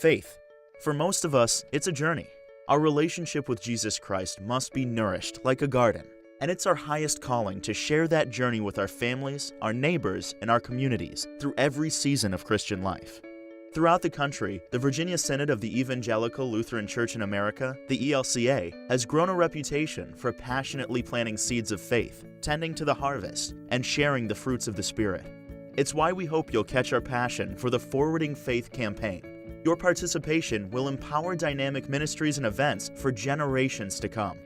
Faith. For most of us, it's a journey. Our relationship with Jesus Christ must be nourished like a garden, and it's our highest calling to share that journey with our families, our neighbors, and our communities through every season of Christian life. Throughout the country, the Virginia Synod of the Evangelical Lutheran Church in America, the ELCA, has grown a reputation for passionately planting seeds of faith, tending to the harvest, and sharing the fruits of the Spirit. It's why we hope you'll catch our passion for the Forwarding Faith campaign. Your participation will empower dynamic ministries and events for generations to come.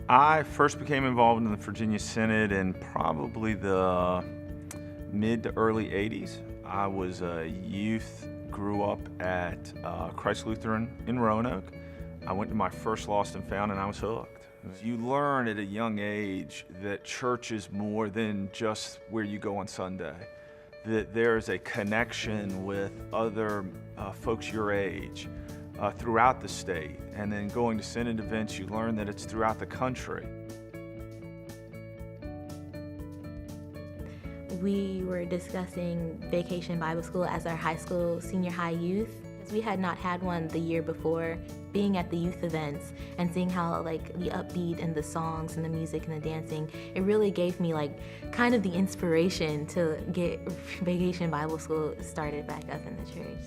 I first became involved in the Virginia Synod in probably the mid to early 80s. I was a youth, grew up at Christ Lutheran in Roanoke. I went to my first Lost and Found and I was hooked. You learn at a young age that church is more than just where you go on Sunday, that there's a connection with other folks your age throughout the state. And then going to Synod events, you learn that it's throughout the country. We were discussing Vacation Bible School as our high school, senior high youth. We had not had one the year before. Being at the youth events and seeing how the upbeat and the songs and the music and the dancing, it really gave me kind of the inspiration to get Vacation Bible School started back up in the church.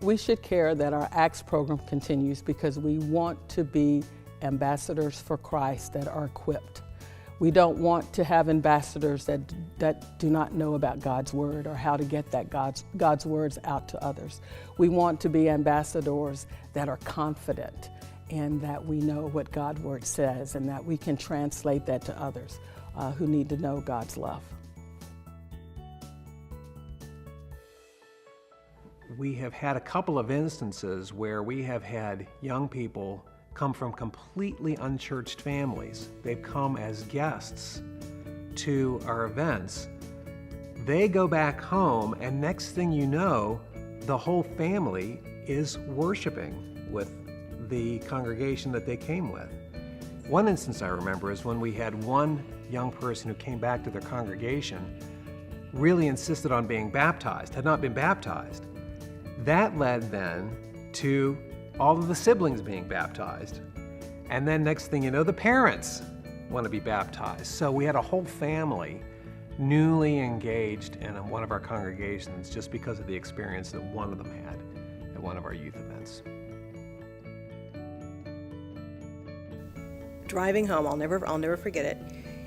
We should care that our ACTS program continues because we want to be ambassadors for Christ that are equipped. We don't want to have ambassadors that do not know about God's Word or how to get God's words out to others. We want to be ambassadors that are confident and that we know what God's Word says and that we can translate that to others who need to know God's love. We have had a couple of instances where we have had young people come from completely unchurched families. They've come as guests to our events. They go back home, and next thing you know, the whole family is worshiping with the congregation that they came with. One instance I remember is when we had one young person who came back to their congregation, really insisted on being baptized, had not been baptized. That led then to all of the siblings being baptized. And then next thing you know, the parents want to be baptized. So we had a whole family newly engaged in one of our congregations just because of the experience that one of them had at one of our youth events. Driving home, I'll never forget it.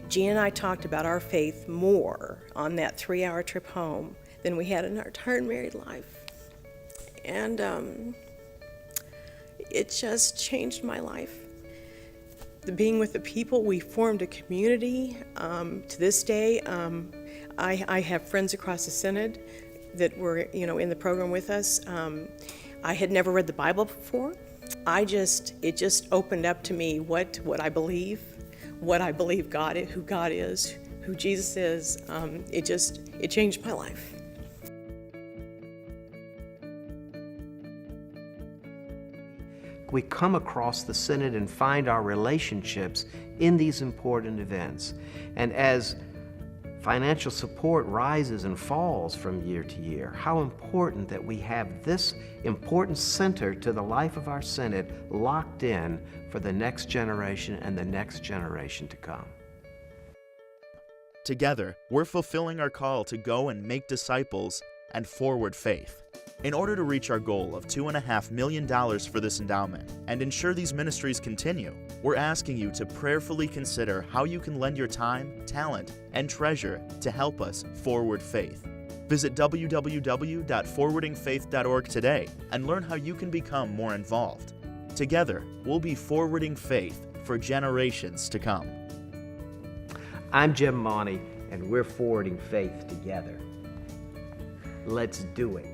Jean and I talked about our faith more on that 3-hour trip home than we had in our entire married life. And it just changed my life. Being with the people, we formed a community. To this day, I have friends across the Synod that were, in the program with us. I had never read the Bible before. It just opened up to me what I believe God is, who God is, who Jesus is. It changed my life. We come across the Synod and find our relationships in these important events. And as financial support rises and falls from year to year, how important that we have this important center to the life of our Synod locked in for the next generation and the next generation to come. Together, we're fulfilling our call to go and make disciples and forward faith. In order to reach our goal of $2.5 million for this endowment and ensure these ministries continue, we're asking you to prayerfully consider how you can lend your time, talent, and treasure to help us forward faith. Visit www.forwardingfaith.org today and learn how you can become more involved. Together, we'll be forwarding faith for generations to come. I'm Jim Mauney, and we're forwarding faith together. Let's do it.